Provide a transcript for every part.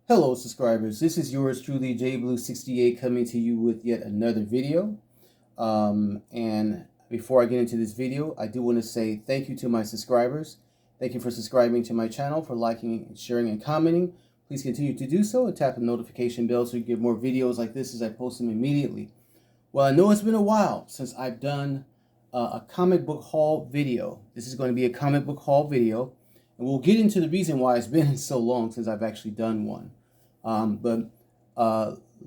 Hello subscribers, this is yours truly JBlue68 coming to you with yet another video. And before I get into this video, I do want to say thank you to my subscribers. Thank you for subscribing to my channel, for liking, sharing, and commenting. Please continue to do so and tap the notification bell so you get more videos like this as I post them immediately. Well, I know it's been a while since I've done a comic book haul video. This is going to be a comic book haul video, and we'll get into the reason why it's been so long since I've actually done one. But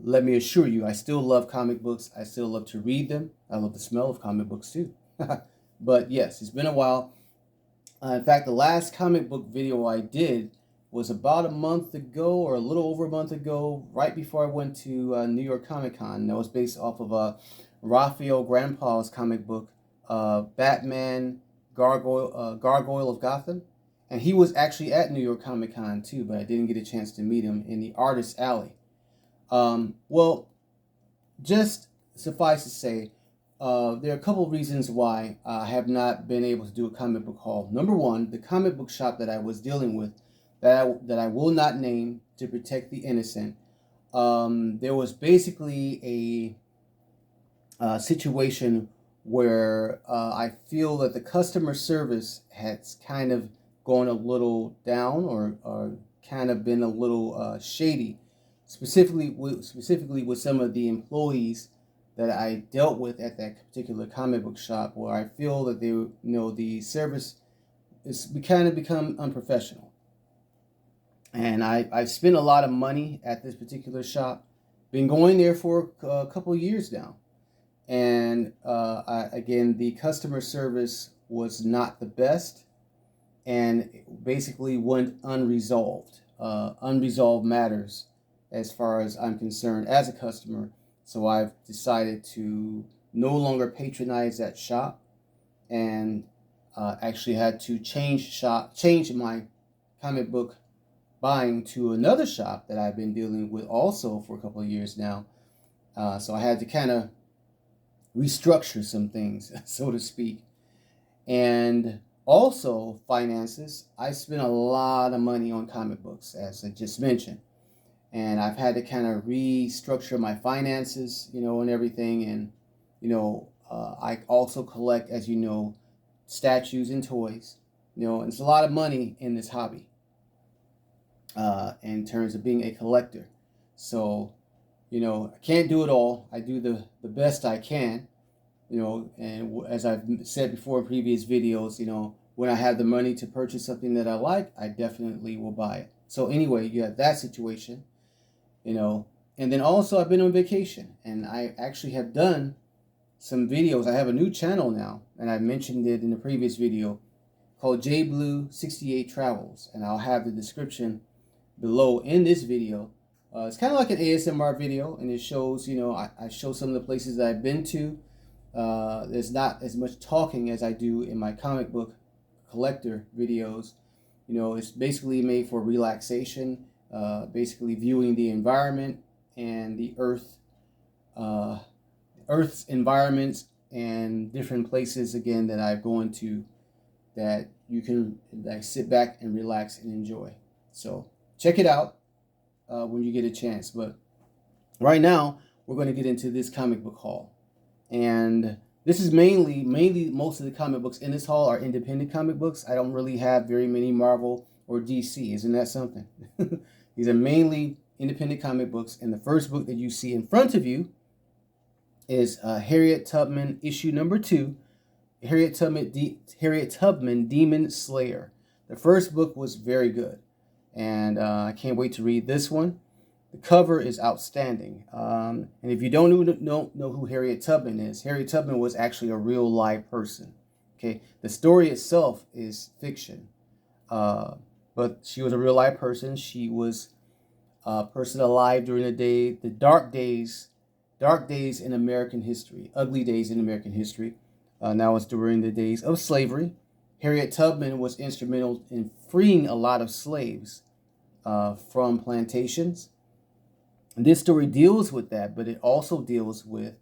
let me assure you, I still love comic books. I still love to read them. I love the smell of comic books too. But yes, it's been a while. In fact, the last comic book video I did was about a month ago, or a little over a month ago, right before I went to New York Comic Con. That was based off of Raphael Grandpa's comic book, Batman Gargoyle of Gotham. And he was actually at New York Comic Con too, but I didn't get a chance to meet him in the Artist Alley. Well, just suffice to say, there are a couple of reasons why I have not been able to do a comic book haul. Number one, the comic book shop that I was dealing with, that I will not name to protect the innocent, there was basically a situation where I feel that the customer service has kind of gone a little down, or kind of been a little shady, specifically with some of the employees that I dealt with at that particular comic book shop, where I feel that the service is kind of become unprofessional. And I've spent a lot of money at this particular shop, been going there for a couple of years now, and again, the customer service was not the best, and basically went unresolved. Unresolved matters as far as I'm concerned as a customer. So I've decided to no longer patronize that shop, and actually had to change my comic book buying to another shop that I've been dealing with also for a couple of years now. So I had to kind of restructure some things, so to speak. And also, finances. I spent a lot of money on comic books, as I just mentioned. And I've had to kind of restructure my finances, and everything. And, I also collect, as you know, statues and toys. And it's a lot of money in this hobby, in terms of being a collector. So, I can't do it all. I do the best I can. And as I've said before in previous videos, when I have the money to purchase something that I like, I definitely will buy it. So anyway, you have that situation, and then also I've been on vacation, and I actually have done some videos. I have a new channel now, and I mentioned it in the previous video, called JBlue68 Travels, and I'll have the description below in this video. It's kind of like an ASMR video, and it shows, I show some of the places that I've been to. There's not as much talking as I do in my comic book collector videos. It's basically made for relaxation, basically viewing the environment and the Earth's environments, and different places again that I've gone to that you can sit back and relax and enjoy. So check it out when you get a chance. But right now we're going to get into this comic book haul. And this is mainly most of the comic books in this haul are independent comic books. I don't really have very many Marvel or DC. Isn't that something? These are mainly independent comic books. And the first book that you see in front of you is Harriet Tubman issue number 2, Harriet Tubman Demon Slayer. The first book was very good, and I can't wait to read this one. The cover is outstanding. And if you don't know who Harriet Tubman is, Harriet Tubman was actually a real live person. Okay, the story itself is fiction, but she was a real live person. She was a person alive during the dark days in American history, ugly days in American history. Now it's during the days of slavery. Harriet Tubman was instrumental in freeing a lot of slaves from plantations. And this story deals with that, but it also deals with,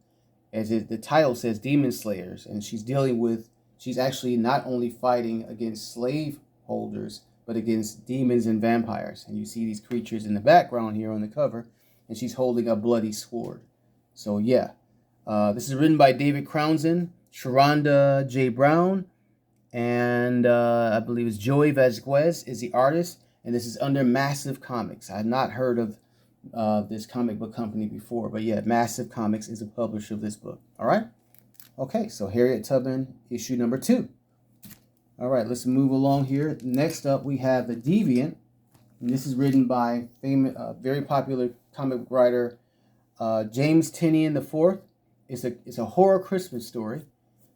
the title says, demon slayers. And she's actually not only fighting against slave holders, but against demons and vampires. And you see these creatures in the background here on the cover, and she's holding a bloody sword. So yeah, this is written by David Crownson, Sharonda J. Brown, and I believe it's Joey Vasquez is the artist, and this is under Massive Comics. I had not heard of this comic book company before, but yeah, Massive Comics is the publisher of this book. All right. Okay, so Harriet Tubman, issue number 2. All right, let's move along here. Next up, we have The Deviant, and this is written by very popular comic writer James Tynion IV. It's a horror Christmas story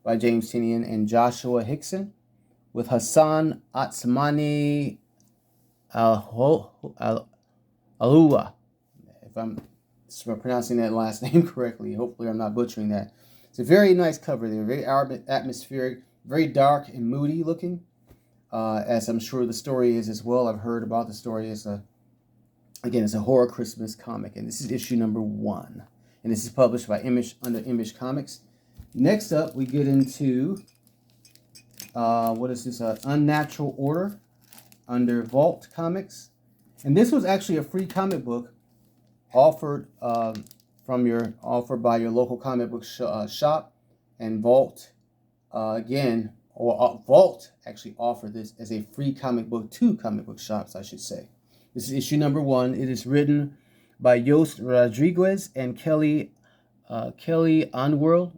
by James Tynion and Joshua Hickson, with Hassan Atsmani Alua. If I'm pronouncing that last name correctly, hopefully I'm not butchering that. It's a very nice cover. They're very atmospheric, very dark and moody looking, as I'm sure the story is as well. I've heard about the story. It's a horror Christmas comic, and this is issue number 1, and this is published by under Image Comics. Next up, we get into what is this? Unnatural Order under Vault Comics, and this was actually a free comic book offered by your local comic book shop, and Vault Vault actually offered this as a free comic book to comic book shops, I should say. This is issue number 1. It is written by Yost Rodriguez and Kelly Anworld.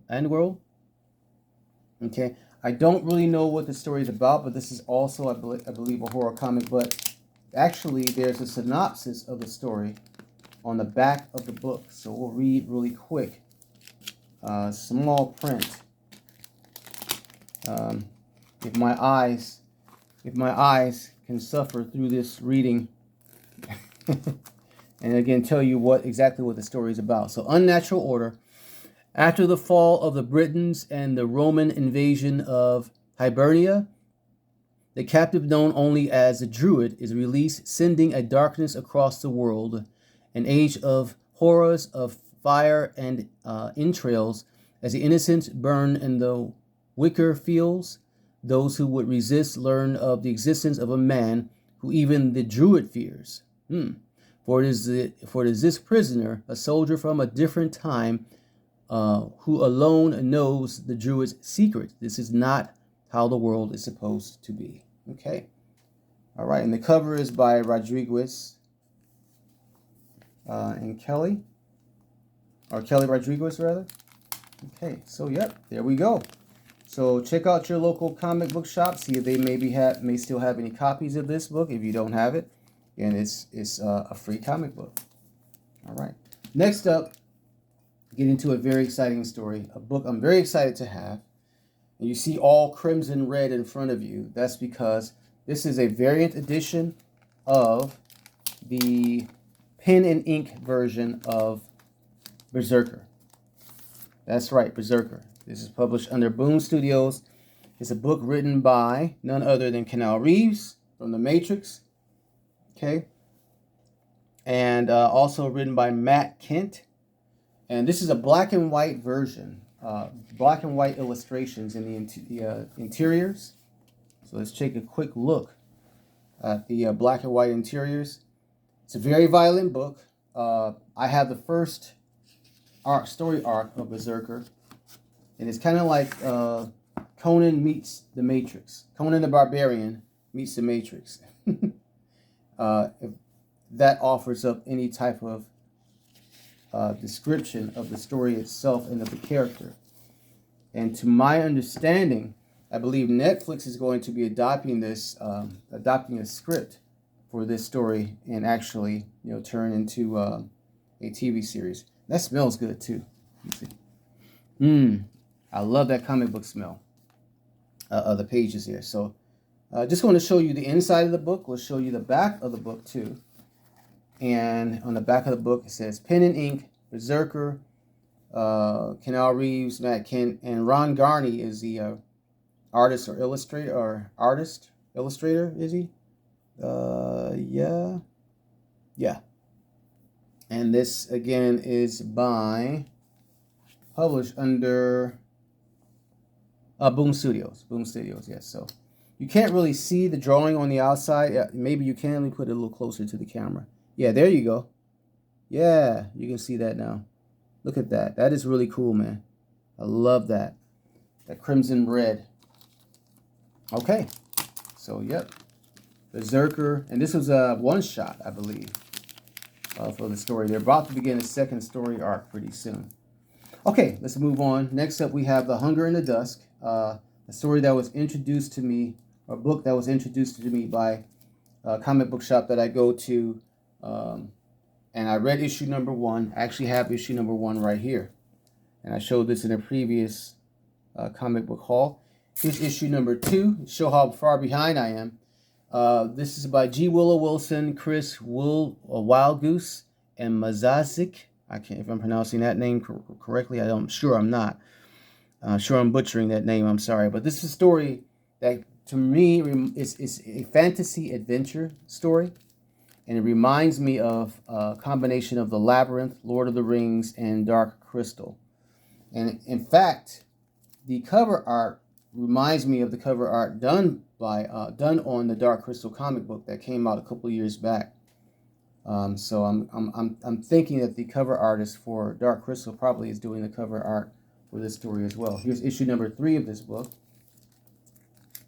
Okay, I don't really know what the story is about, but this is also, I believe, a horror comic. But actually, there's a synopsis of the story on the back of the book, so we'll read really quick. Small print. If my eyes can suffer through this reading, and again tell you exactly what the story is about. So, Unnatural Order. After the fall of the Britons and the Roman invasion of Hibernia, the captive known only as the Druid is released, sending a darkness across the world, an age of horrors of fire and entrails, as the innocent burn in the wicker fields. Those who would resist learn of the existence of a man who even the Druid fears. For it is this prisoner, a soldier from a different time, who alone knows the Druid's secret. This is not how the world is supposed to be. Okay. All right, and the cover is by Rodriguez and Kelly Rodriguez, rather. Okay, so yep, there we go. So check out your local comic book shop. See if they may still have any copies of this book. If you don't have it, and it's a free comic book. All right. Next up, get into a very exciting story. A book I'm very excited to have. And you see all crimson red in front of you. That's because this is a variant edition of the pen and ink version of BRZRKR. That's right, BRZRKR. This is published under Boom Studios. It's a book written by none other than Keanu Reeves from The Matrix. Okay. And also written by Matt Kent. And this is a black and white version. Black and white illustrations in the interiors. So let's take a quick look at the black and white interiors. It's a very violent book. I have the first story arc of BRZRKR. And it's kind of like Conan meets the Matrix. Conan the Barbarian meets the Matrix. If that offers up any type of description of the story itself and of the character. And to my understanding, I believe Netflix is going to be adopting a script for this story and actually, turn into a TV series. That smells good too. Let's see. I love that comic book smell of the pages here. So just want to show you the inside of the book. We'll show you the back of the book too. And on the back of the book, it says pen and ink, BRZRKR, Keanu Reeves, Matt Kent, and Ron Garney is the artist or illustrator, is he? Yeah. And this, again, is published under Boom Studios. Boom Studios, yes. So You can't really see the drawing on the outside. Yeah, maybe you can. Let me put it a little closer to the camera. Yeah, there you go. Yeah, you can see that now. Look at that. That is really cool, man. I love that. That crimson red. Okay. So, yep. BRZRKR. And this was a one-shot, I believe, for the story. They're about to begin a second story arc pretty soon. Okay, let's move on. Next up, we have The Hunger in the Dusk. A story that was introduced to me, or a book that was introduced to me by a comic book shop that I go to. And I read issue number 1. I actually have issue number 1 right here. And I showed this in a previous comic book haul. Here's issue number 2. Show how far behind I am. This is by G. Willow Wilson, Chris Wildgoose, and Mazazik. I can't, if I'm pronouncing that name correctly. I'm sure I'm not. Sure I'm butchering that name. I'm sorry. But this is a story that, to me, is a fantasy adventure story. And it reminds me of a combination of The Labyrinth, Lord of the Rings, and Dark Crystal. And in fact, the cover art reminds me of the cover art done on the Dark Crystal comic book that came out a couple years back. So I'm thinking that the cover artist for Dark Crystal probably is doing the cover art for this story as well. Here's issue number 3 of this book.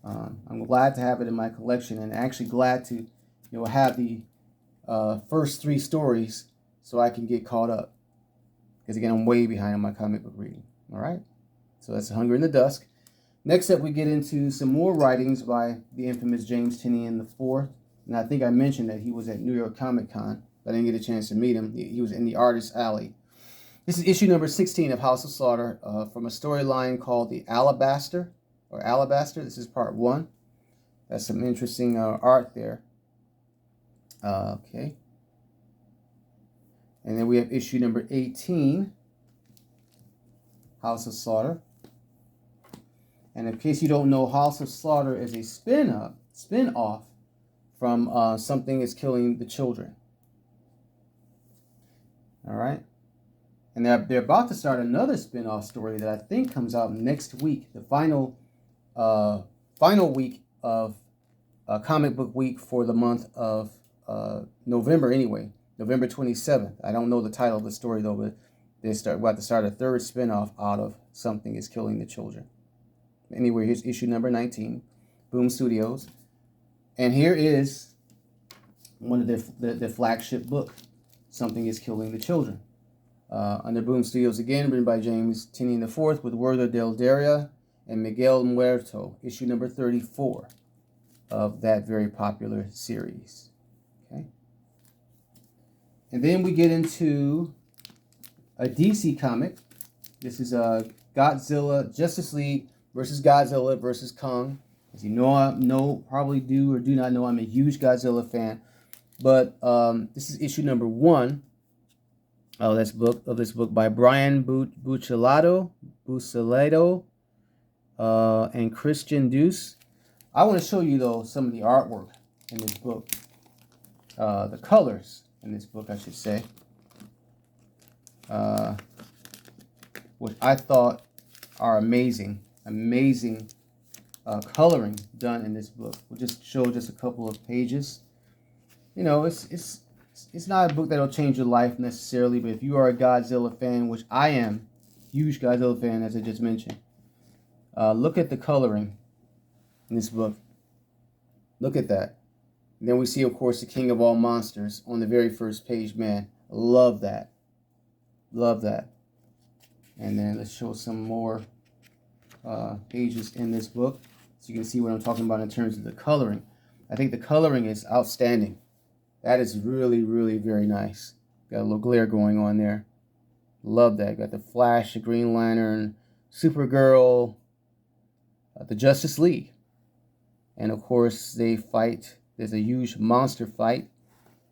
I'm glad to have it in my collection, and actually glad to, have the first 3 stories so I can get caught up. Because again, I'm way behind on my comic book reading. All right, so that's Hunger in the Dusk. Next up, we get into some more writings by the infamous James Tynion IV. And I think I mentioned that he was at New York Comic Con. I didn't get a chance to meet him. He was in the Artist Alley. This is issue number 16 of House of Slaughter, from a storyline called The Alabaster, or Alabaster. This is part 1. That's some interesting art there. Okay. And then we have issue number 18, House of Slaughter. And in case you don't know, House of Slaughter is a spin-off from Something is Killing the Children. All right. And they're about to start another spin-off story that I think comes out next week, the final week of comic book week for the month of November anyway, November 27th. I don't know the title of the story though, but we're about to start a 3rd spin-off out of Something is Killing the Children. Anyway, here's issue number 19, Boom Studios. And here is one of their flagship book, Something is Killing the Children. Under Boom Studios again, written by James Tynion IV with Werther Del Daria and Miguel Muerto, issue number 34 of that very popular series. Okay. And then we get into a DC comic. This is Godzilla, Justice League versus Godzilla versus Kong. As you know, probably do or do not know, I'm a huge Godzilla fan. But this is issue number 1 of this book by Brian Buccellato, and Christian Deuce. I want to show you though some of the artwork in this book, the colors in this book, I should say, which I thought are amazing coloring done in this book. We'll just show just a couple of pages. It's not a book that'll change your life necessarily, but if you are a Godzilla fan, which I am, huge Godzilla fan as I just mentioned, look at the coloring in this book. Look at that. And then we see, of course, the King of All Monsters on the very first page. Man, love that. Love that. And then let's show some more pages in this book so you can see what I'm talking about in terms of the coloring. I think the coloring is outstanding. That is really, really very nice. Got a little glare going on there. Love that. Got the Flash, the Green Lantern, Supergirl, the Justice League. And of course, they fight. There's a huge monster fight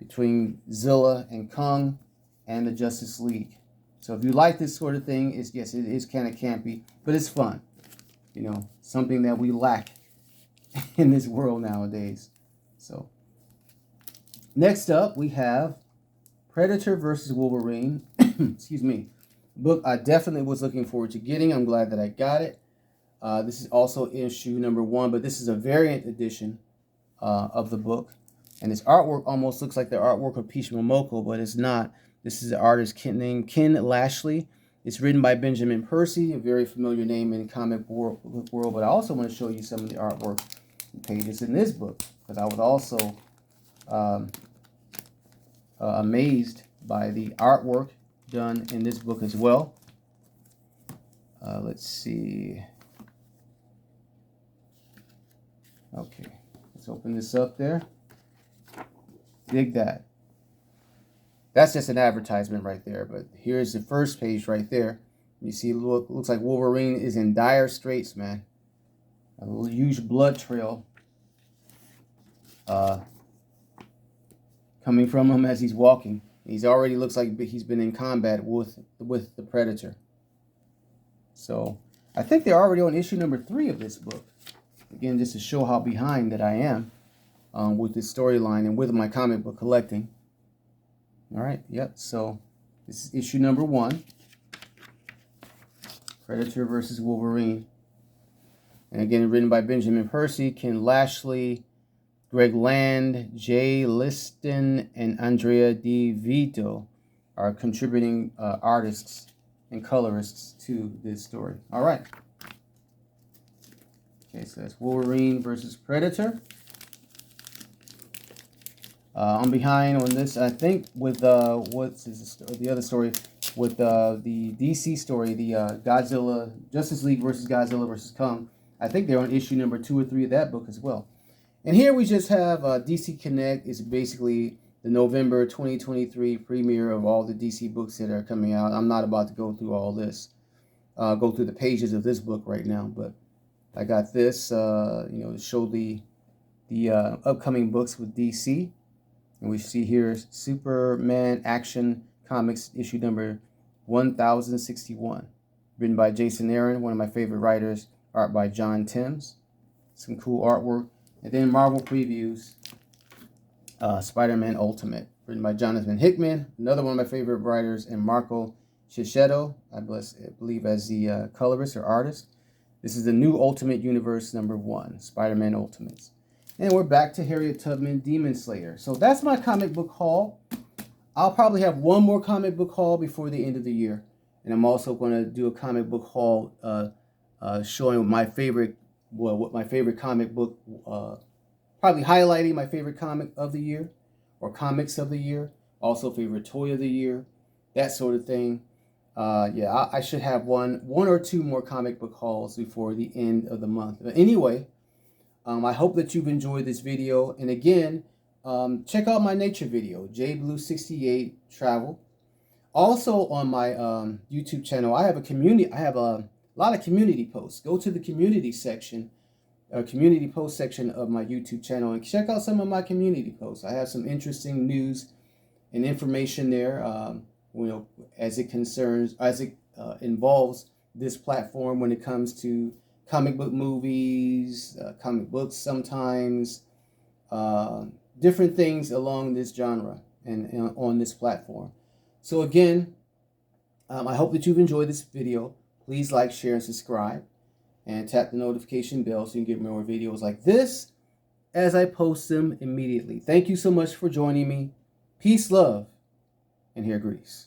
between Zilla and Kong and the Justice League. So if you like this sort of thing, it is kind of campy, but it's fun. Something that we lack in this world nowadays. So next up, we have Predator versus Wolverine. Excuse me. Book I definitely was looking forward to getting. I'm glad that I got it. This is also issue number 1, but this is a variant edition of the book. And this artwork almost looks like the artwork of Peach Momoko, but it's not. This is the artist named Ken Lashley. It's written by Benjamin Percy, a very familiar name in the comic book world. But I also want to show you some of the artwork pages in this book, because I was also amazed by the artwork done in this book as well. Let's see. Okay, let's open this up there. Dig that. That's just an advertisement right there, but here's the first page right there. You see, looks like Wolverine is in dire straits, man. A huge blood trail coming from him as he's walking. He's already looks like he's been in combat with the Predator. So I think they're already on issue number 3 of this book. Again, just to show how behind that I am with this storyline and with my comic book collecting. All right, yep. So this is issue number 1, Predator versus Wolverine. And again, written by Benjamin Percy, Ken Lashley, Greg Land, Jay Liston, and Andrea Di Vito are contributing artists and colorists to this story. All right. Okay, so that's Wolverine versus Predator. I'm behind on this, I think, with the other story, with the DC story, the Godzilla, Justice League versus Godzilla versus Kong. I think they're on issue number 2 or 3 of that book as well. And here we just have DC Connect. It's basically the November 2023 premiere of all the DC books that are coming out. I'm not about to go through all this, go through the pages of this book right now, but I got this, to show the upcoming books with DC. And we see here Superman Action Comics issue number 1061, written by Jason Aaron, one of my favorite writers, art by John Timms. Some cool artwork. And then Marvel Previews, Spider-Man Ultimate, written by Jonathan Hickman, another one of my favorite writers, and Marco Cicchetto, I believe as the colorist or artist. This is the new Ultimate Universe number 1, Spider-Man Ultimates. And we're back to Harriet Tubman, Demon Slayer. So that's my comic book haul. I'll probably have one more comic book haul before the end of the year. And I'm also going to do a comic book haul showing my favorite, what my favorite comic book, probably highlighting my favorite comic of the year or comics of the year. Also favorite toy of the year, that sort of thing. Yeah, I should have one or two more comic book hauls before the end of the month. But anyway, I hope that you've enjoyed this video. And again, check out my nature video, JBlue68 Travel. Also on my YouTube channel, I have a community. I have a lot of community posts. Go to the community section, community post section of my YouTube channel, and check out some of my community posts. I have some interesting news and information there. As it involves this platform when it comes to comic book movies, comic books sometimes, different things along this genre and on this platform. So again, I hope that you've enjoyed this video. Please like, share, and subscribe, and tap the notification bell so you can get more videos like this as I post them immediately. Thank you so much for joining me. Peace, love, and hair grease.